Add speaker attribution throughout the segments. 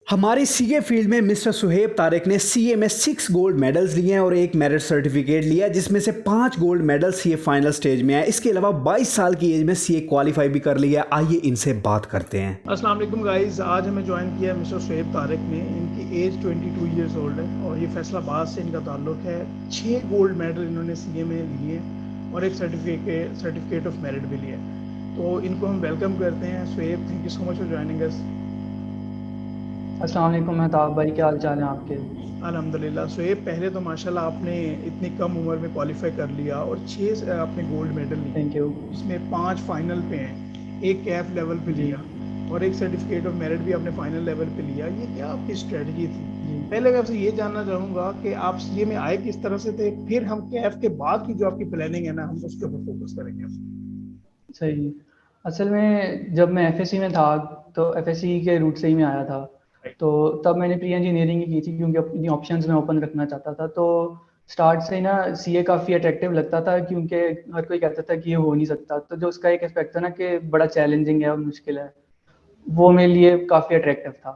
Speaker 1: हमारे CA field में mister Suhaib Tariq ने सीए में 6 गोल्ड मेडल्स लिए हैं और एक मेरिट सर्टिफिकेट लिया, जिसमें से 5 gold medal CA final stage में है। इसके अलावा 22 साल की एज में सीए क्वालिफाई भी कर लिया। आइए इनसे बात करते हैं।
Speaker 2: अस्सलाम वालेकुम गाइस, आज हमें ज्वाइन किया है मिस्टर सुहेब तारिक ने। इनकी एज 22 ईयर्स ओल्ड है और ये फैसलाबाद से इनका ताल्लुक है। 6 गोल्ड मेडल इन्होंने सीए में लिए और एक सर्टिफिकेट ऑफ मेरिट भी लिया। तो इनको हम वेलकम करते हैं। Suhaib, thank you so much for joining us.
Speaker 3: अस्सलाम वालेकुम मेहताब भाई, क्या हाल चाल है आपके?
Speaker 2: अल्हम्दुलिल्लाह। सुहेब, पहले तो माशाल्लाह आपने इतनी कम उम्र में क्वालिफाई कर लिया और 6 आपने गोल्ड मेडल लिए,
Speaker 3: थैंक यू।
Speaker 2: इसमें 5 फाइनल पे हैं, एक कैफ लेवल पे
Speaker 3: जी
Speaker 2: लिया और एक सर्टिफिकेट ऑफ मेरिट भी आपने फाइनल लेवल पे लिया। ये क्या आपकी स्ट्रेटजी थी?
Speaker 3: जी।
Speaker 2: पहले मैं आपसे ये जानना चाहूँगा कि आप सीए में आए किस तरह से थे, फिर हम कैफ के बाद की जो आपकी प्लानिंग है ना, हम उसके ऊपर फोकस करेंगे।
Speaker 3: सही। असल में जब मैं एफएससी में था तो एफएससी के रूट से ही मैं आया था। तो तब मैंने प्री इंजीनियरिंग ही की थी क्योंकि अपनी ऑप्शंस में ओपन रखना चाहता था। तो स्टार्ट से ही ना सीए काफ़ी अट्रैक्टिव लगता था क्योंकि हर कोई कहता था कि ये हो नहीं सकता। तो जो उसका एक एस्पेक्ट था ना कि बड़ा चैलेंजिंग है और मुश्किल है, वो मेरे लिए काफ़ी अट्रैक्टिव था।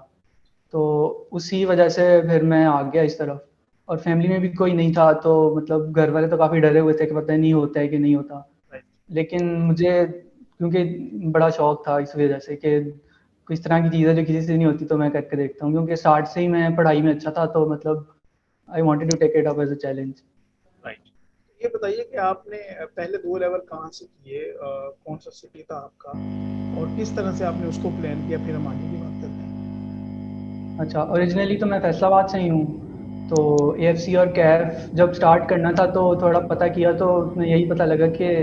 Speaker 3: तो उसी वजह से फिर मैं आ गया इस तरफ। और फैमिली में भी कोई नहीं था, तो मतलब घर वाले तो काफ़ी डरे हुए थे कि पता नहीं होता है कि नहीं होता। लेकिन मुझे क्योंकि बड़ा शौक था इस वजह से कि किस तरह की चीज़ें जो किसी से नहीं होती तो मैं करके देखता हूँ, क्योंकि स्टार्ट से ही मैं पढ़ाई में अच्छा था। तो मतलब I wanted to take it up as a challenge.
Speaker 2: Right. ये बताइए कि आपने पहले 2 लेवल कहाँ से किए, कौन सा सिटी था आपका और किस तरह से आपने उसको प्लान किया, फिर हम आगे की बात करते हैं।
Speaker 3: अच्छा, ओरिजिनली तो मैं फैसलाबाद से ही हूँ। तो एएफसी और कैफ जब स्टार्ट करना था तो थोड़ा पता किया तो उसमें यही पता लगा कि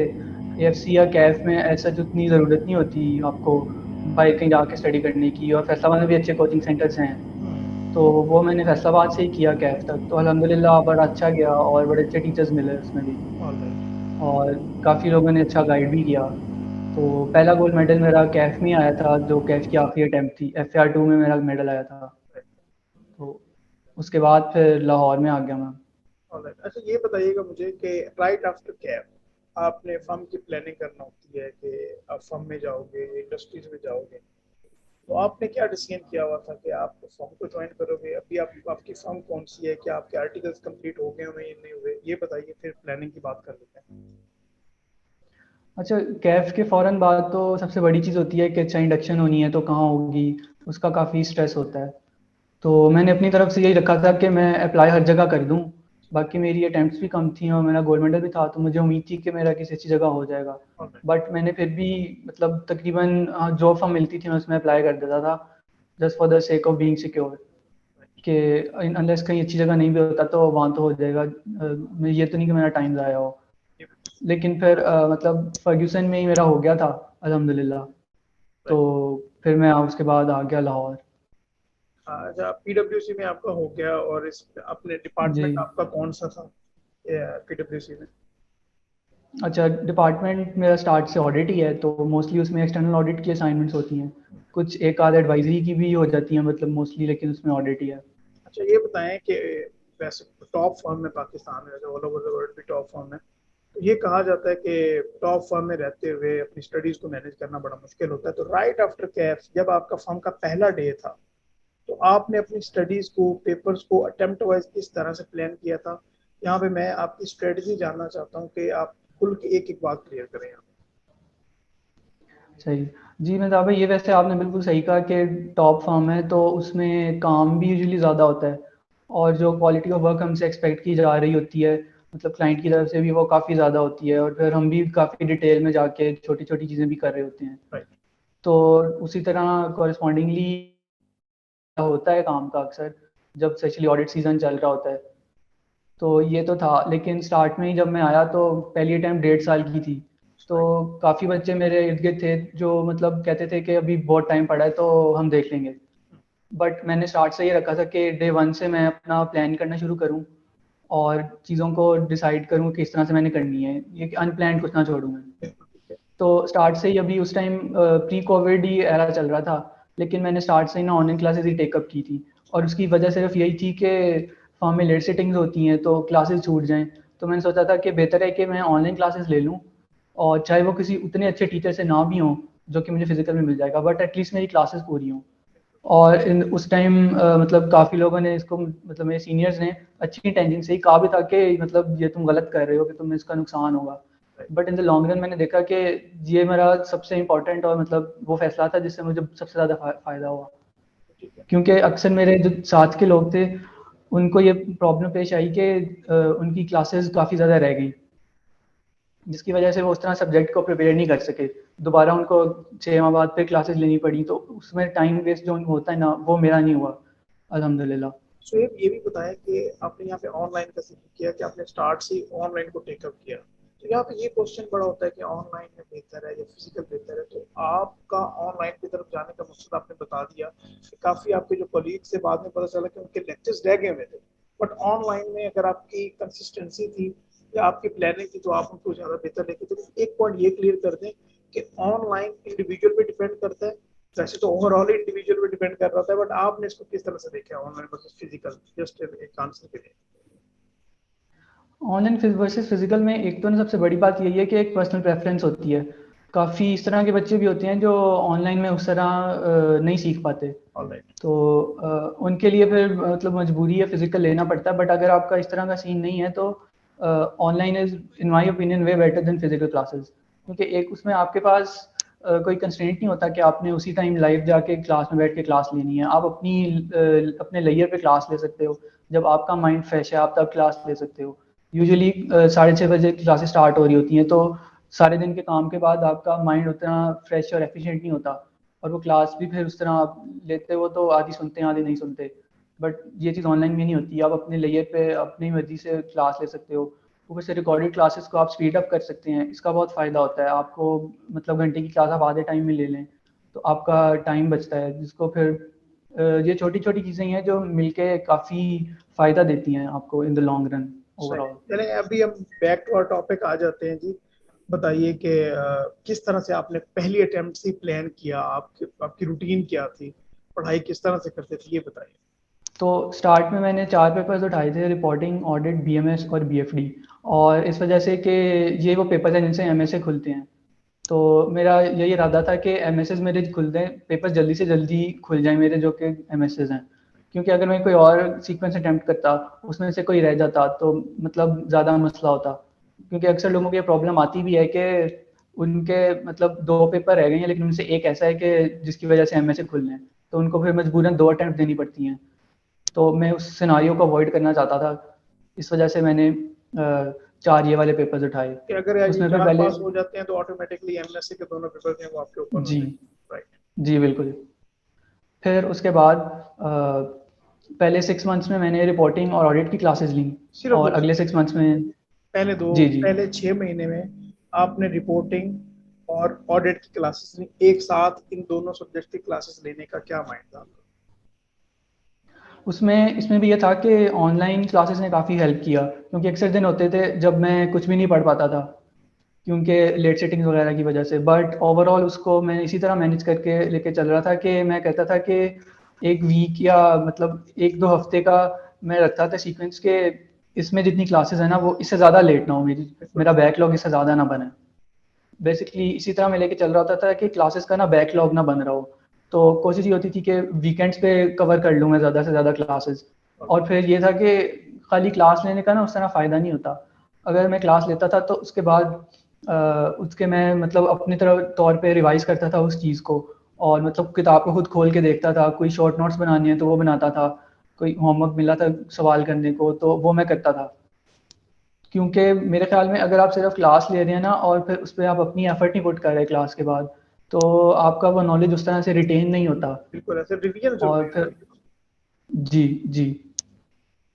Speaker 3: एएफसी या कैफ में ऐसा उतनी ज़रूरत नहीं होती आपको बाहर कहीं जाके स्टडी करने की, और फैसलाबाद में भी अच्छे कोचिंग सेंटर्स हैं। तो वो मैंने फैसलाबाद से ही किया कैफ तक, तो अल्हम्दुलिल्लाह बड़ा अच्छा गया और बड़े अच्छे टीचर्स मिले उसमें भी।
Speaker 2: ऑलराइट।
Speaker 3: और काफ़ी लोगों ने अच्छा गाइड भी किया। तो पहला गोल्ड मेडल मेरा कैफ में आया था, जो कैफ की आखिरी अटैम्प्ट थी। एफ में मेरा मेडल आया था। तो उसके बाद फिर लाहौर में आ गया मैं।
Speaker 2: ऑलराइट। अच्छा, ये बताइएगा मुझे कि राइट आफ्टर कैप आपने फर्म की प्लानिंग करना होती है कि आप फर्म में जाओगे, इंडस्ट्रीज में जाओगे, तो आपने क्या डिसीजन किया हुआ था कि आप फर्म को ज्वाइन करोगे? अभी आप आपकी फर्म कौन सी है, क्या आपके आर्टिकल्स कंप्लीट हो गए हुए या नहीं हुए, ये बताइए, फिर प्लानिंग की बात कर लेते हैं।
Speaker 3: अच्छा, कैफ के फ़ौरन बाद तो सबसे बड़ी चीज़ होती है कि अच्छा इंडक्शन होनी है तो कहाँ होगी, उसका काफ़ी स्ट्रेस होता है। तो मैंने अपनी तरफ से यही रखा था कि मैं अप्लाई हर जगह कर दूँ। बाकी मेरी अटेम्प्ट्स भी कम थी और मेरा गोल्ड मेडल भी था, तो मुझे उम्मीद थी कि मेरा किसी अच्छी जगह हो जाएगा।
Speaker 2: ऑलराइट।
Speaker 3: बट मैंने फिर भी मतलब तकरीबन जो फॉर्म मिलती थी मैं उसमें अप्लाई कर देता था, just for the sake of being secure, कि अनलेस कहीं अच्छी जगह नहीं भी होता तो वहाँ तो हो जाएगा। ये तो नहीं कि मेरा टाइम ज़ाया हो। लेकिन फिर मतलब फर्ग्यूसन में ही मेरा हो गया था अल्हम्दुलिल्लाह। तो
Speaker 2: राइट।
Speaker 3: फिर मैं उसके बाद आ गया लाहौर।
Speaker 2: अच्छा, पीडब्ल्यूसी में आपका हो गया और इस अपने
Speaker 3: जी।
Speaker 2: डिपार्टमेंट आपका कौन सा था पीडब्ल्यूसी में?
Speaker 3: अच्छा, डिपार्टमेंट मेरा स्टार्ट से ऑडिट ही है, तो मोस्टली उसमें एक्सटर्नल ऑडिट की असाइनमेंट्स होती हैं। कुछ एक आध एडवाइजरी की भी हो जाती हैं मतलब मोस्टली, लेकिन उसमें ऑडिट ही है।
Speaker 2: अच्छा, ये बताएं कि वैसे टॉप फर्म में पाकिस्तान में, ऑल ओवर द वर्ल्ड भी टॉप फर्म है, तो ये कहा जाता है कि टॉप फर्म में रहते हुए अपनी स्टडीज को मैनेज करना बड़ा मुश्किल होता है। तो राइट आफ्टर कैफ जब आपका फर्म का पहला डे था, तो आपने अपनी स्टडीज को, पेपर्स को अटेम्प्ट वाइज किस तरह से प्लान किया था? यहाँ पे मैं आपकी स्ट्रेटजी जानना चाहता हूँ कि आप खुल के एक एक बात क्लियर करें यहाँ
Speaker 3: सही। जी मेहताब भाई, ये वैसे आपने बिल्कुल सही कहा कि टॉप फर्म है तो उसमें काम भी यूजुअली ज़्यादा होता है। और जो क्वालिटी ऑफ वर्क हमसे एक्सपेक्ट की जा रही होती है, मतलब क्लाइंट की तरफ से भी, वो काफ़ी ज़्यादा होती है। और फिर हम भी काफ़ी डिटेल में जाके छोटी छोटी चीज़ें भी कर रहे होते हैं।
Speaker 2: पे। राइट।
Speaker 3: तो उसी तरह कॉरस्पॉन्डिंगली होता है काम का अक्सर, जब स्पेशली ऑडिट सीजन चल रहा होता है। तो ये तो था, लेकिन स्टार्ट में ही जब मैं आया तो पहली अटैम्प्ट 1.5 साल की थी। तो काफ़ी बच्चे मेरे इर्द गिर्द थे जो मतलब कहते थे कि अभी बहुत टाइम पड़ा है तो हम देख लेंगे। बट मैंने स्टार्ट से ये रखा था कि डे वन से मैं अपना प्लान करना शुरू करूँ और चीज़ों को डिसाइड करूँ किस तरह से मैंने करनी है, ये अनप्लान कुछ ना छोड़ूँ मैं।
Speaker 2: बिल्कुल ठीक है।
Speaker 3: तो स्टार्ट से ही, अभी उस टाइम प्री कोविड ही एरा चल रहा था, लेकिन मैंने स्टार्ट से ही ना ऑनलाइन क्लासेस ही टेकअप की थी। और उसकी वजह सिर्फ यही थी कि फॉर्म में लेट सिटिंग्स होती हैं तो क्लासेस छूट जाएं। तो मैंने सोचा था कि बेहतर है कि मैं ऑनलाइन क्लासेस ले लूँ, और चाहे वो किसी उतने अच्छे टीचर से ना भी हों जो कि मुझे फिजिकल में मिल जाएगा, बट एटलीस्ट मेरी क्लासेस पूरी हों। और उस टाइम मतलब काफ़ी लोगों ने इसको, मतलब मेरे सीनियर्स ने अच्छी इंटेंशन से ही कहा भी था कि मतलब ये तुम गलत कर रहे हो, कि तुम्हें इसका नुकसान होगा। But in the long run मैंने देखा कि ये मेरा सबसे इम्पोर्टेंट और मतलब वो फैसला था जिससे मुझे सबसे ज़्यादा फ़ायदा हुआ।
Speaker 2: ठीक है।
Speaker 3: क्योंकि अक्सर मेरे जो साथ के लोग थे उनको ये प्रॉब्लम पेश आई कि उनकी क्लासेस काफ़ी ज़्यादा रह गई, जिसकी वजह से वो उस तरह सब्जेक्ट को प्रिपेयर नहीं कर सके। दोबारा उनको 6 माह बाद फिर क्लासेस लेनी पड़ी, तो उसमें टाइम वेस्ट जो होता है ना, वो मेरा नहीं हुआ अल्हम्दुलिल्लाह।
Speaker 2: शुएब, ये भी बताया कि आपने यहाँ पे ऑनलाइन का जिक्र किया कि आपने स्टार्ट से ऑनलाइन को टेकअप किया, तो यहाँ पे ये क्वेश्चन बड़ा होता है कि ऑनलाइन में बेहतर है या फिजिकल बेहतर है। तो आपका ऑनलाइन की तरफ जाने का मकसद आपने बता दिया कि काफी आपके जो कलीग से बाद में पता चला कि उनके लेक्चर्स रह गए हुए थे, बट ऑनलाइन में अगर आपकी कंसिस्टेंसी थी या आपकी प्लानिंग थी तो आप उनको ज्यादा बेहतर लेके थे। तो एक पॉइंट ये क्लियर कर दें कि ऑनलाइन इंडिविजुअल पे डिपेंड करता है, वैसे तो ओवरऑल इंडिविजुअल पे डिपेंड कर रहा था, बट आपने इसको किस तरह से देखा ऑनलाइन वर्सेस फिजिकल, जस्ट एक आंसर के लिए।
Speaker 3: ऑनलाइन वर्सेस फिजिकल में एक तो ना सबसे बड़ी बात यही है कि एक पर्सनल प्रेफरेंस होती है। काफ़ी इस तरह के बच्चे भी होते हैं जो ऑनलाइन में उस तरह नहीं सीख पाते,
Speaker 2: ऑलराइट।
Speaker 3: तो उनके लिए फिर मतलब मजबूरी है फिजिकल लेना पड़ता है। बट अगर आपका इस तरह का सीन नहीं है तो online is in my opinion way better than physical classes, क्योंकि एक उसमें आपके पास कोई कंस्ट्रेंट नहीं होता कि आपने उसी टाइम लाइव जाके क्लास में बैठ के क्लास लेनी है। आप अपने लेयर पे क्लास ले सकते हो, जब आपका माइंड फ्रेश है आप तब क्लास ले सकते हो। यूजुअली 6:30 बजे क्लासेस स्टार्ट हो रही होती हैं, तो सारे दिन के काम के बाद आपका माइंड उतना फ्रेश और एफिशिएंट नहीं होता, और वो क्लास भी फिर उस तरह आप लेते हो तो आधी सुनते हैं आधी नहीं सुनते। बट ये चीज़ ऑनलाइन में नहीं होती, आप अपने लेयर पे अपनी मर्जी से क्लास ले सकते हो। ऊपर से रिकॉर्डेड क्लासेस को आप स्पीड अप कर सकते हैं, इसका बहुत फ़ायदा होता है आपको। मतलब घंटे की क्लास आप आधे टाइम में ले लें तो आपका टाइम बचता है, जिसको फिर ये छोटी छोटी चीज़ें हैं जो मिलके काफ़ी फ़ायदा देती हैं आपको इन द लॉन्ग रन
Speaker 2: सही।
Speaker 3: ओवरऑल।
Speaker 2: चले अभी हम बैक टू आवर टॉपिक आ जाते हैं जी। बताइए कि किस तरह से आपने पहली अटेम्प्ट से प्लान किया, आपकी रूटीन क्या थी, पढ़ाई किस तरह से करते थे, ये बताइए।
Speaker 3: तो स्टार्ट में मैंने 4 पेपर्स उठाए थे, रिपोर्टिंग, ऑडिट, बीएमएस और बीएफडी। और इस वजह से कि ये वो पेपर्स हैं जिनसे एमएसए खुलते हैं, तो मेरा यही इरादा था कि एमएसएस मेरे खुल दें, पेपर्स जल्दी से जल्दी खुल जाएं मेरे जो कि एमएसएस हैं। क्योंकि अगर मैं कोई और सीक्वेंस अटेम्प्ट करता, उसमें से कोई रह जाता तो मतलब ज़्यादा मसला होता। क्योंकि अक्सर लोगों को ये प्रॉब्लम आती भी है कि उनके मतलब 2 पेपर रह गए हैं, लेकिन उनसे एक ऐसा है कि जिसकी वजह से एमएसए खुलने हैं, तो उनको फिर मजबूरन 2 अटेम्प्ट देनी पड़ती हैं। तो मैं उस सिनारियो को अवॉइड करना चाहता था, इस वजह से मैंने 4 ये वाले पेपर्स उठाए।
Speaker 2: कि अगर ये
Speaker 3: उसमें फिर
Speaker 2: चार
Speaker 3: पहले
Speaker 2: पास हो जाते हैं तो ऑटोमेटिकली एमएससी के दोनों पेपर हैं वो आपके ऊपर हो
Speaker 3: जी,
Speaker 2: जाएंगे। राइट।
Speaker 3: जी बिल्कुल। फिर उसके बाद पहले 6 मंथ्स में मैंने रिपोर्टिंग और ऑडिट की क्लासेस ली,
Speaker 2: सिर्फ
Speaker 3: और
Speaker 2: दो
Speaker 3: अगले 6 मंथ्स में जी, जी।
Speaker 2: पहले 6 महीने में आपने रिपोर्टिंग और ऑडिट की क्लासेस ली एक साथ, इन दोनों सब्जेक्ट की क्लासेस लेने का क्या माइंड था आपका?
Speaker 3: उसमें इसमें भी ये था कि ऑनलाइन क्लासेस ने काफ़ी हेल्प किया, क्योंकि अक्सर दिन होते थे जब मैं कुछ भी नहीं पढ़ पाता था क्योंकि लेट सेटिंग्स वगैरह की वजह से। बट ओवरऑल उसको मैं इसी तरह मैनेज करके लेके चल रहा था कि मैं कहता था कि एक वीक या मतलब 1-2 हफ्ते का मैं रखता था सीक्वेंस के, इसमें जितनी क्लासेस है ना वो इससे ज़्यादा लेट ना हो,
Speaker 2: बिल्कुल।
Speaker 3: मेरा बैकलॉग इससे ज़्यादा ना बने। बेसिकली इसी तरह मैं लेके चल रहा होता था कि क्लासेस का ना बैकलॉग ना बन रहा हो। तो कोशिश ये होती थी कि वीकेंड्स पे कवर कर लूँ मैं ज़्यादा से ज़्यादा क्लासेस। और फिर ये था कि खाली क्लास लेने का ना उस तरह फ़ायदा नहीं होता। अगर मैं क्लास लेता था तो उसके बाद उसके मैं मतलब अपनी तरह तौर पे रिवाइज़ करता था उस चीज़ को, और मतलब किताब को खुद खोल के देखता था, कोई शॉर्ट नोट्स बनानी है तो वो बनाता था, कोई होमवर्क मिला था सवाल करने को तो वो मैं करता था। क्योंकि मेरे ख्याल में अगर आप सिर्फ क्लास ले रहे हैं ना और फिर उस पर आप अपनी एफर्ट नहीं पुट कर रहे क्लास के बाद, तो आपका वो नॉलेज उस तरह से रिटेन नहीं होता।
Speaker 2: बिल्कुल ऐसे रिवीजन जरूरी
Speaker 3: और
Speaker 2: है
Speaker 3: फिर
Speaker 2: भाई।
Speaker 3: जी, जी।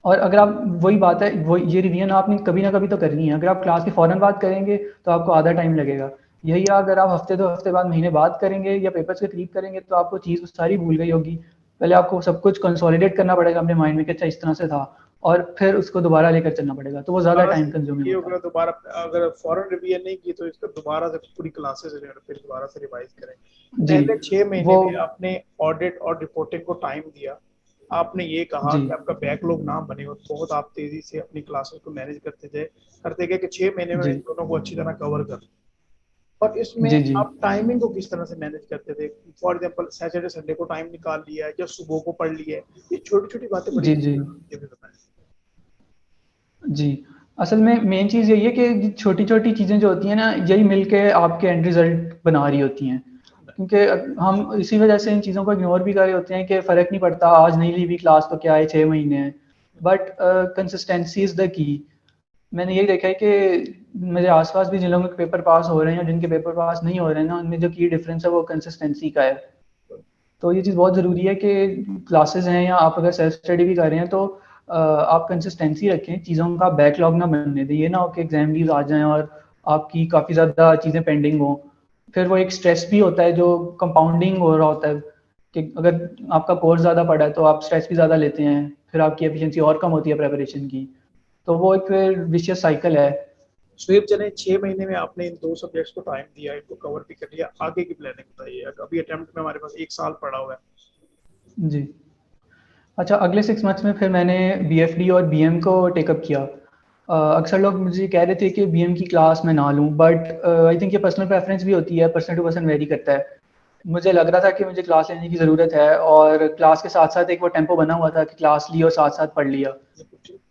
Speaker 3: और अगर आप वही बात है, वो ये रिवीजन आपने कभी ना कभी तो करनी है। अगर आप क्लास के फ़ौरन बाद करेंगे तो आपको आधा टाइम लगेगा। यही अगर आप हफ्ते 2 हफ्ते बाद महीने बाद करेंगे या पेपर्स के करीब करेंगे तो आपको चीज़ सारी भूल गई होगी। पहले आपको सब कुछ कंसोलिडेट करना पड़ेगा अपने माइंड में कि अच्छा इस तरह से था, और फिर उसको दोबारा लेकर चलना पड़ेगा, तो वो ज़्यादा
Speaker 2: दोबारा
Speaker 3: टाइम
Speaker 2: से
Speaker 3: कंज्यूमिंग
Speaker 2: ये हो
Speaker 3: होता है।
Speaker 2: गया, दोबारा अगर फॉरन रिवीजन नहीं की तो इसका दोबारा से पूरी क्लासेस फिर दोबारा से रिवाइज करें।
Speaker 3: जी,
Speaker 2: पहले 6 महीने
Speaker 3: वो
Speaker 2: में आपने ऑडिट और रिपोर्टिंग को टाइम दिया। आपने ये कहा
Speaker 3: जी।
Speaker 2: कि आपका बैकलॉग ना बने और बहुत आप तेजी से अपनी क्लासेस को मैनेज करते गए कि 6 महीने में
Speaker 3: जी,
Speaker 2: इन दोनों को अच्छी तरह कवर कर। और इसमें
Speaker 3: जी जी
Speaker 2: आप टाइमिंग को किस तरह से मैनेज करते थे? फॉर एग्जांपल सैटरडे संडे को टाइम निकाल लिया है या सुबह को पढ़ लिया है, ये छोटी छोटी बातें बड़ी
Speaker 3: जी जी
Speaker 2: ये भी बताएं।
Speaker 3: जी। असल में मेन चीज़ यही है कि छोटी-छोटी चीज़ें जो होती हैं ना, यही मिलके आपके एंड रिज़ल्ट बना रही होती हैं। क्योंकि हम इसी वजह से इन चीज़ों को इग्नोर भी कर रहे होते हैं कि फ़र्क नहीं पड़ता, आज नहीं ली हुई क्लास तो क्या है, 6 महीने हैं। But consistency is the key. मैंने यही देखा है कि मेरे आस-पास भी जिन लोगों के पेपर पास हो रहे हैं और जिनके पेपर पास नहीं हो रहे हैं ना, उनमें जो की डिफ़रेंस है वो कंसिस्टेंसी का है। तो ये चीज़ बहुत ज़रूरी है कि क्लासेस हैं या आप अगर सेल्फ स्टडी भी कर रहे हैं तो आप कंसिस्टेंसी रखें, चीज़ों का बैकलॉग ना बनने दें। ये ना हो कि एग्ज़ाम लीव आ जाएँ और आपकी काफ़ी ज़्यादा चीज़ें पेंडिंग हों। फिर वो एक स्ट्रेस भी होता है जो कंपाउंडिंग हो रहा होता है कि अगर आपका कोर्स ज़्यादा पड़ा है तो आप स्ट्रेस भी ज़्यादा लेते हैं, फिर आपकी एफिशिएंसी और कम होती है प्रिपरेशन की। तो वो एक फिर विशियस साइकिल है।
Speaker 2: सुहेब, चले 6 महीने में आपने इन 2 सब्जेक्ट्स को टाइम दिया, इनको कवर भी कर लिया, आगे की प्लानिंग बताइए। अभी अटेम्प्ट में हमारे पास 1 साल पड़ा हुआ है।
Speaker 3: जी। अच्छा, अगले 6 मंथ्स में फिर मैंने बीएफडी और बीएम को टेकअप किया। अक्सर लोग मुझे कह रहे थे कि बीएम की क्लास मैं ना लूँ, बट आई थिंक ये पर्सनल प्रेफरेंस भी होती है, पर्सन टू पर्सन वेरी करता है। मुझे लग रहा था कि मुझे क्लास लेने की ज़रूरत है और क्लास के साथ-साथ एक वो टेम्पो बना हुआ था कि क्लास ली और साथ-साथ पढ़ लिया।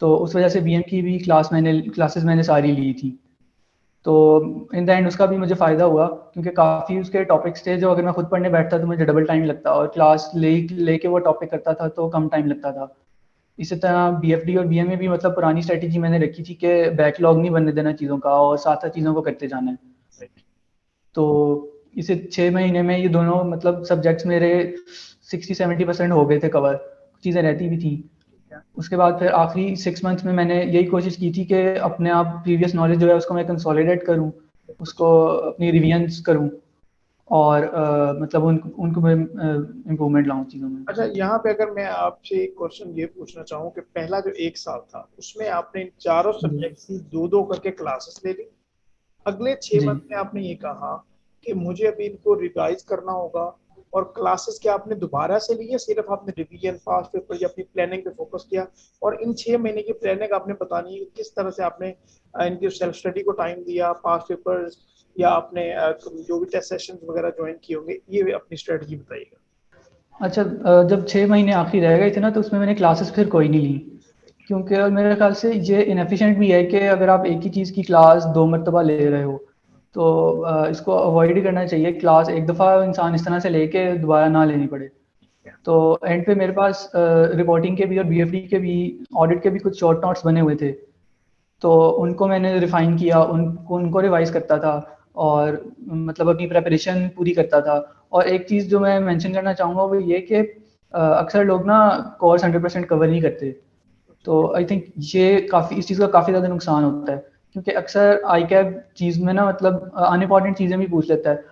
Speaker 3: तो उस वजह से बीएम की भी क्लासेस मैंने सारी ली थी। तो इन द एंड उसका भी मुझे फ़ायदा हुआ क्योंकि काफ़ी उसके टॉपिक्स थे जो अगर मैं खुद पढ़ने बैठता तो मुझे डबल टाइम लगता और क्लास लेके वो टॉपिक करता था तो कम टाइम लगता था। इसी तरह बीएफडी और बीए में भी मतलब पुरानी स्ट्रैटेजी मैंने रखी थी कि बैकलॉग नहीं बनने देना चीज़ों का और साथ-साथ चीज़ों को करते जाना है। तो इसे 6 महीने में ये दोनों मतलब सब्जेक्ट्स मेरे 60-70% हो गए थे कवर, चीज़ें रहती भी थी। उसके बाद फिर आखिरी 6 मंथ्स में मैंने यही कोशिश की थी कि अपने आप प्रीवियस नॉलेज जो है उसको मैं कंसोलिडेट करूँ, उसको अपनी रिविजन्स करूँ और मतलब उनको मैं इम्प्रूवमेंट लाऊँ चीज़ों में।
Speaker 2: अच्छा, यहाँ पे अगर मैं आपसे एक क्वेश्चन ये पूछना चाहूँ कि पहला जो 1 साल था उसमें आपने इन चारों
Speaker 3: जी,
Speaker 2: सब्जेक्ट्स की दो दो करके क्लासेस ले ली। अगले 6 मंथ
Speaker 3: जी।
Speaker 2: में आपने ये कहा कि मुझे अभी इनको रिवाइज करना होगा, और क्लासेस क्या आपने दोबारा से ली या सिर्फ आपने रिवीजन पास पेपर या अपनी प्लानिंग पे फोकस किया? और इन 6 महीने की प्लानिंग आपने बतानी है कि किस तरह से आपने इनकी सेल्फ स्टडी को टाइम दिया, पास पेपर्स, या आपने जो भी टेस्ट सेशंस वगैरह ज्वाइन किए होंगे, ये अपनी स्ट्रेटजी बताइएगा।
Speaker 3: अच्छा, जब 6 महीने आखिरी रह गए थे ना तो उसमें मैंने क्लासेस फिर कोई नहीं ली क्योंकि मेरे ख्याल से ये इनएफिशिएंट भी है कि अगर आप एक ही चीज़ की क्लास 2 मरतबा ले रहे हो तो इसको अवॉइड ही करना चाहिए। क्लास एक दफ़ा इंसान इस तरह से ले के दोबारा ना लेनी पड़े। तो एंड पे मेरे पास रिपोर्टिंग के भी और बीएफडी के भी ऑडिट के भी कुछ शॉर्ट नोट्स बने हुए थे। तो उनको मैंने रिफ़ाइन किया, उनको रिवाइज़ करता था और मतलब अपनी प्रिपरेशन पूरी करता था। और एक चीज़ जो मैं मेंशन करना चाहूँगा वो ये कि अक्सर लोग ना कोर्स 100% कवर नहीं करते। तो आई थिंक ये काफ़ी इस चीज़ का काफ़ी ज़्यादा नुकसान होता है क्योंकि अक्सर आईकैब चीज़ में ना मतलब अनइम्पोर्टेंट चीज़ें भी पूछ लेता है।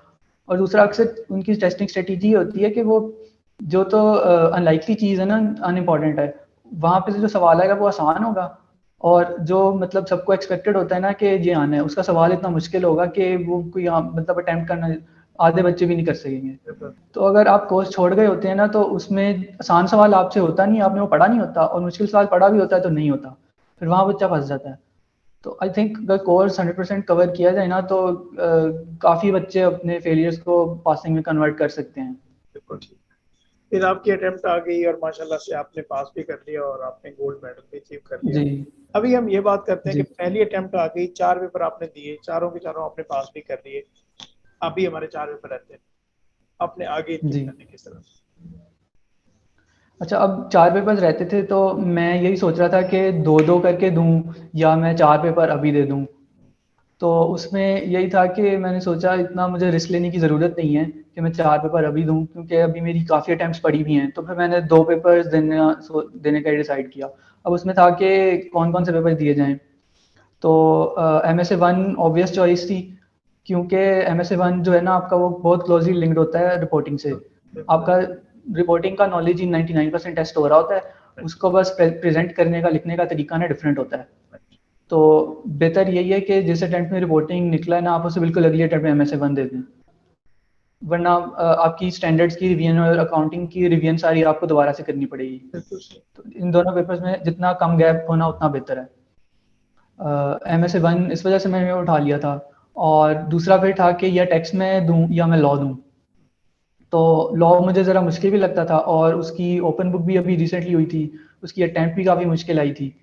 Speaker 3: और दूसरा अक्सर उनकी टेस्टिंग स्ट्रेटेजी होती है कि वो जो तो अनलाइकली चीज़ है ना, अनइम्पोर्टेंट है, वहाँ पे से जो सवाल आएगा वो आसान होगा और जो मतलब सबको एक्सपेक्टेड होता है ना कि ये आना है, उसका सवाल इतना मुश्किल होगा कि वो कोई मतलब अटेम्प्ट करना आधे बच्चे भी नहीं कर सकेंगे। तो अगर आप कोर्स छोड़ गए होते हैं ना तो उसमें आसान सवाल आपसे होता नहीं, आपने वो पढ़ा नहीं होता और मुश्किल सवाल पढ़ा भी होता है तो नहीं होता, फिर वहाँ बच्चा फंस जाता है। तो आई थिंक अगर कोर्स 100% कवर किया जाए ना तो काफ़ी बच्चे अपने फेलियर्स को पासिंग में कन्वर्ट कर सकते हैं।
Speaker 2: बिल्कुल ठीक। फिर आपकी अटेम्प्ट आ गई और माशाल्लाह से आपने पास भी कर लिया और आपने गोल्ड मेडल भी अचीव कर लिया।
Speaker 3: जी,
Speaker 2: अभी हम ये बात करते हैं कि
Speaker 3: जी,
Speaker 2: पहली अटेम्प्ट आ गई, 4 पेपर आपने दिए, चारों के चारों आपने पास भी कर लिए। अभी हमारे 4 पेपर रहते हैं, आपने आगे इनकी
Speaker 3: जी।
Speaker 2: प्लानिंग किस तरह?
Speaker 3: अच्छा, अब 4 पेपर्स रहते थे तो मैं यही सोच रहा था कि 2-2 करके दूँ या मैं 4 पेपर अभी दे दूँ। तो उसमें यही था कि मैंने सोचा इतना मुझे रिस्क लेने की ज़रूरत नहीं है कि मैं 4 पेपर अभी दूँ क्योंकि अभी मेरी काफ़ी अटेम्प्ट्स पड़ी हुई हैं। तो फिर मैंने 2 पेपर्स देने का डिसाइड किया। अब उसमें था कि कौन-कौन से पेपर दिए जाएँ। तो एमएसए 1 ऑब्वियस चॉइस थी क्योंकि एमएसए 1 जो है ना आपका वो बहुत क्लोज़ली लिंक्ड होता है रिपोर्टिंग से। आपका रिपोर्टिंग का नॉलेज ही 99% टेस्ट हो रहा होता है। उसको बस प्रेज़ेंट करने का, लिखने का तरीका ना डिफरेंट होता है। तो बेहतर यही है कि जिस अटेम्प्ट में रिपोर्टिंग निकला है ना आप उसे बिल्कुल अगले अटेम्प्ट में एमएसए 1 दे दें। वरना आपकी स्टैंडर्ड्स की रिवीजन और अकाउंटिंग की रिवीजन सारी आपको दोबारा से करनी पड़ेगी।
Speaker 2: बिल्कुल सही।
Speaker 3: तो इन दोनों पेपर्स में जितना कम गैप होना उतना बेहतर है। एमएसए 1 इस वजह से मैंने उठा लिया था और दूसरा फिर था कि या टैक्स में दूं या मैं लॉ दूं। तो लॉ मुझे ज़रा मुश्किल भी लगता था और उसकी ओपन बुक भी अभी रिसेंटली हुई थी, उसकी अटेम्प्ट भी काफ़ी मुश्किल आई थी।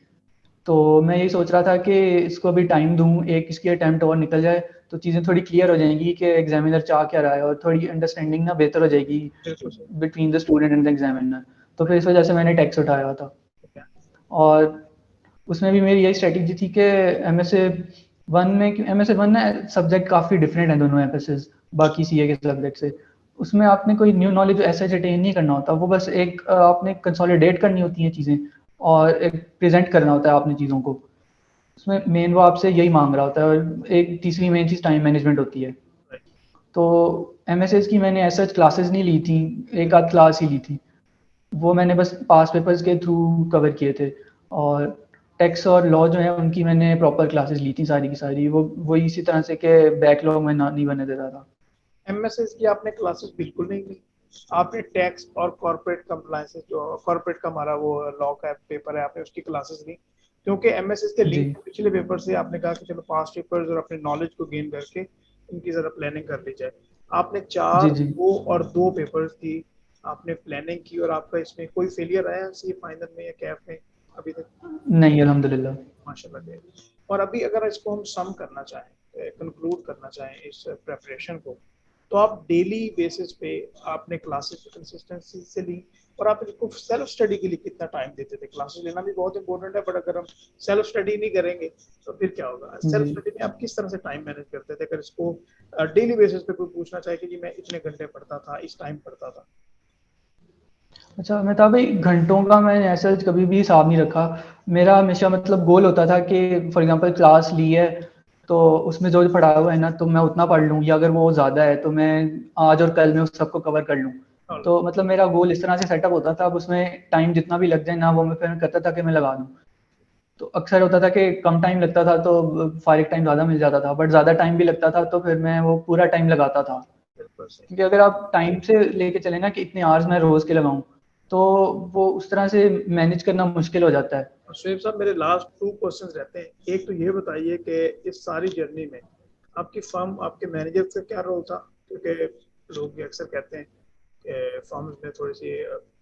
Speaker 3: तो मैं यही सोच रहा था कि इसको अभी टाइम दूं, एक इसकी अटेम्प्ट और निकल जाए तो चीज़ें थोड़ी क्लियर हो जाएंगी कि एग्जामिनर चाह क्या रहा है, और थोड़ी अंडरस्टैंडिंग ना बेहतर हो जाएगी
Speaker 2: बिल्कुल सही।
Speaker 3: Between the student and the examiner. तो फिर इस वजह से मैंने टैक्स उठाया था।
Speaker 2: ठीक है।
Speaker 3: और उसमें भी मेरी यही स्ट्रेटेजी थी कि एम एस ए वन ना सब्जेक्ट काफ़ी डिफरेंट है दोनों एफ एस बाकी सी ए के सब्जेक्ट से। उसमें आपने कोई न्यू नॉलेज ऐसे अटेन नहीं करना होता, वो बस एक आपने कंसोलिडेट करनी होती हैं चीज़ें और एक प्रेजेंट करना होता है आपने चीज़ों को। उसमें मेन वो आपसे यही मांग रहा होता है, और एक तीसरी मेन चीज़ टाइम मैनेजमेंट होती है।
Speaker 2: राइट।
Speaker 3: तो एम एस की मैंने ऐसा क्लासेस नहीं ली थी, एक आध क्लास ही ली थी, वो मैंने बस पास पेपर्स के थ्रू कवर किए थे। और टैक्स और लॉ जो है उनकी मैंने प्रॉपर क्लासेस ली थी सारी की सारी, वो इसी तरह से कि बैकलॉग में ना नहीं बने देता था।
Speaker 2: एमएसएस की आपने क्लासेस बिल्कुल नहीं ली? आपने टैक्स और कॉर्पोरेट कंप्लायंसेस, जो कॉर्पोरेट का हमारा वो लॉ का पेपर है, आपने उसकी क्लासेस ली? क्योंकि एमएसएस के
Speaker 3: जी
Speaker 2: लिंक पिछले पेपर से आपने कहा कि चलो पास्ट पेपर्स और अपने नॉलेज को गेन करके इनकी जरा प्लानिंग कर ली जाए। आपने
Speaker 3: जी
Speaker 2: चार
Speaker 3: जी।
Speaker 2: दो और दो पेपर्स की आपने प्लानिंग की, और आपका इसमें कोई फेलियर आया सी फाइनल में या कैफ में अभी तक?
Speaker 3: नहीं, अल्हम्दुलिल्लाह।
Speaker 2: माशाल्लाह है। और अभी अगर इसको हम सम करना चाहें, कंक्लूड करना चाहें इस प्रेपरेशन को, तो आप डेली बेसिस पे आपने क्लासेस कंसिस्टेंसी से ली, और आप इसको सेल्फ स्टडी के लिए कितना टाइम देते थे? क्लासेस लेना भी बहुत इंपॉर्टेंट है, बट अगर हम सेल्फ स्टडी नहीं करेंगे तो फिर क्या होगा? सेल्फ
Speaker 3: जी।
Speaker 2: स्टडी में आप किस तरह से टाइम मैनेज करते थे? अगर इसको डेली बेसिस पे कोई पूछना चाहे कि जी मैं इतने घंटे पढ़ता था, इस टाइम पढ़ता था।
Speaker 3: अच्छा, मैं था भाई घंटों का मैंने ऐसा कभी भी हिसाब नहीं रखा। मेरा हमेशा मतलब गोल होता था कि फॉर एग्जांपल क्लास ली है तो उसमें जो पढ़ा हुआ है ना तो मैं उतना पढ़ लूँ, या अगर वो ज़्यादा है तो मैं आज और कल में उस सबको कवर कर लूँ।
Speaker 2: और
Speaker 3: तो मतलब मेरा गोल इस तरह से सेटअप होता था, अब उसमें टाइम जितना भी लग जाए ना वो मैं फिर करता था कि मैं लगा दूँ। तो अक्सर होता था कि कम टाइम लगता था तो फारिग टाइम ज़्यादा मिल जाता था, बट ज़्यादा टाइम भी लगता था तो फिर मैं वो पूरा टाइम लगाता था।
Speaker 2: बिल्कुल सही।
Speaker 3: क्योंकि अगर आप टाइम से लेके चले ना कि इतने आवर्स मैं रोज के लगाऊं, तो वो उस तरह से मैनेज करना मुश्किल हो जाता है।
Speaker 2: और शुएब साहब, मेरे लास्ट टू क्वेश्चंस रहते हैं। एक तो ये बताइए कि इस सारी जर्नी में आपकी फर्म, आपके मैनेजर का क्या रोल था? क्योंकि लोग ये अक्सर कहते हैं कि फर्म्स में थोड़ी सी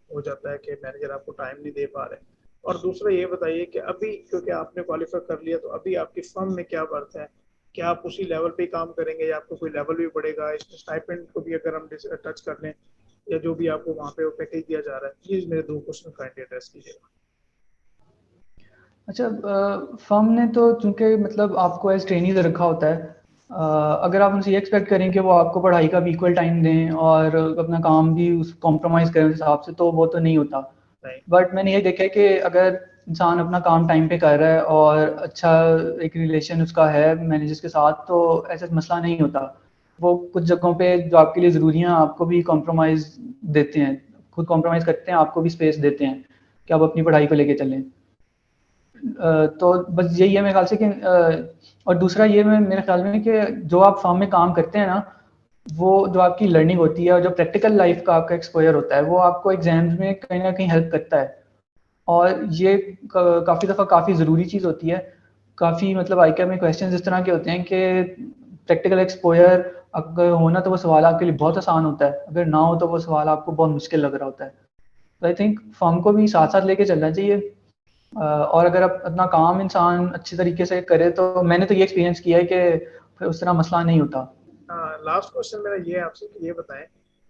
Speaker 2: हो जाता है कि मैनेजर आपको टाइम नहीं दे पा रहे। और दूसरा ये बताइए कि अभी क्योंकि आपने क्वालिफाई कर लिया, तो अभी आपकी फर्म में क्या वर्थ है? क्या आप उसी लेवल पे काम करेंगे या आपको कोई लेवल भी बढ़ेगा? इसमें स्टाइपेंड को भी अगर हम टच कर लें, या जो भी आपको वहाँ पे वो पैकेज दिया जा रहा है, प्लीज मेरे दो क्वेश्चन काइंडली एड्रेस कीजिएगा।
Speaker 3: अच्छा, फर्म ने तो चूंकि मतलब आपको एज ट्रेनी रखा होता है, अगर आप उनसे ये एक्सपेक्ट करें कि वो आपको पढ़ाई का भी इक्वल टाइम दें और अपना काम भी उस कॉम्प्रोमाइज़ करें उस हिसाब से, तो वो तो नहीं होता।
Speaker 2: नहीं।
Speaker 3: बट मैंने ये देखा है कि अगर इंसान अपना काम टाइम पे कर रहा है और अच्छा एक रिलेशन उसका है मैनेजर्स के साथ, तो ऐसा मसला नहीं होता। वो कुछ जगहों पे जो आपके लिए ज़रूरी हैं आपको भी कॉम्प्रोमाइज़ देते हैं, खुद कॉम्प्रोमाइज़ करते हैं, आपको भी स्पेस देते हैं कि आप अपनी पढ़ाई को लेके चलें। तो बस यही है मेरे ख्याल से कि और दूसरा ये मेरे ख्याल में कि जो आप फॉर्म में काम करते हैं ना, वो जो आपकी लर्निंग होती है और जो प्रैक्टिकल लाइफ का आपका एक्सपोजर होता है वो आपको एग्जाम्स में कहीं ना कहीं हेल्प करता है। और ये काफ़ी दफ़ा काफ़ी ज़रूरी चीज़ होती है। काफ़ी मतलब आई में क्वेश्चन इस तरह के होते हैं कि प्रैक्टिकल एक्सपोजर अगर होना तो वो सवाल आपके लिए बहुत आसान होता है, अगर ना हो तो वो सवाल आपको बहुत मुश्किल लग रहा होता है। तो आई थिंक फॉर्म को भी साथ साथ लेके चलना चाहिए। और अगर आप अपना काम इंसान अच्छे तरीके से करे तो मैंने तो ये एक्सपीरियंस किया है कि फिर उस तरह मसला नहीं होता।
Speaker 2: लास्ट क्वेश्चन मेरा ये है आपसे कि ये बताएं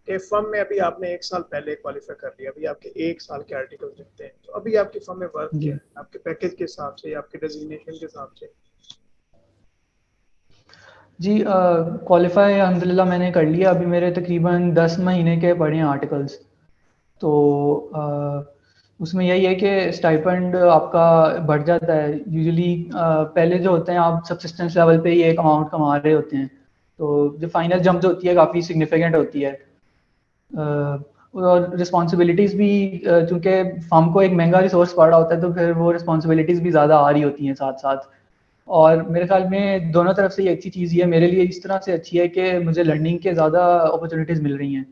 Speaker 2: कि फर्म में अभी आपने एक साल पहले क्वालिफाई कर लिया, अभी आपके एक साल के आर्टिकल दिखते हैं, तो अभी आपकी फर्म में वर्क क्या
Speaker 3: जी
Speaker 2: है आपके पैकेज के हिसाब से या आपके डेजिग्नेशन के हिसाब से?
Speaker 3: जी, क्वालिफाई अल्हम्दुलिल्लाह मैंने कर लिया। अभी मेरे तकरीबन 10 महीने के पड़े हैं आर्टिकल्स। तो उसमें यही है कि स्टाइपेंड आपका बढ़ जाता है यूजुअली। पहले जो होते हैं आप सबसिस्टेंस लेवल पे ही एक अमाउंट कमा रहे होते हैं, तो जो फाइनल जंप जो होती है काफ़ी सिग्निफिकेंट होती है। और रिस्पॉन्सिबिलिटीज़ भी चूँकि फर्म को एक महंगा रिसोर्स पड़ रहा होता है तो फिर वो रिस्पॉन्सिबिलिटीज़ भी ज़्यादा आ रही होती हैं साथ साथ। और मेरे ख्याल में दोनों तरफ से ये अच्छी चीज़ ये मेरे लिए इस तरह से अच्छी है कि मुझे लर्निंग के ज़्यादा अपॉर्चुनिटीज़ मिल रही हैं।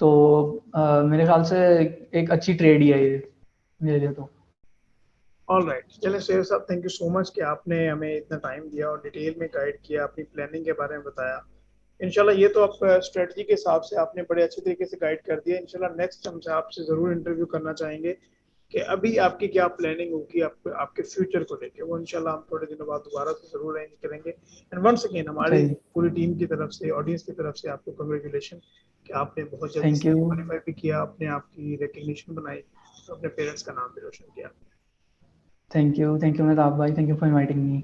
Speaker 3: तो मेरे ख्याल से एक अच्छी ट्रेड ही है ये मेरे लिए तो।
Speaker 2: ऑल राइट, चलें शेर साहब, थैंक यू सो मच कि आपने हमें इतना टाइम दिया और डिटेल में गाइड किया, अपनी प्लानिंग के बारे में बताया। इंशाल्लाह ये तो आप स्ट्रेटजी के हिसाब से आपने बड़े अच्छे तरीके से गाइड कर दिया। इंशाल्लाह नेक्स्ट हमसे आपसे ज़रूर इंटरव्यू करना चाहेंगे कि अभी आपकी क्या प्लानिंग होगी आपके फ्यूचर को लेके, वो इंशाल्लाह हम थोड़े दिनों बाद दोबारा से ज़रूर अरेंज करेंगे। एंड वंस अगेन हमारी
Speaker 3: सही,
Speaker 2: पूरी टीम की तरफ से, ऑडियंस की तरफ से आपको कंग्रेचुलेशन कि आपने बहुत जल्दी
Speaker 3: थैंक
Speaker 2: से
Speaker 3: यू,
Speaker 2: क्वालिफाई भी किया, आपने आपकी रिकग्निशन बनाई, तो अपने पेरेंट्स का नाम भी रोशन किया।
Speaker 3: थैंक यू मेहताब भाई, thank you for inviting me.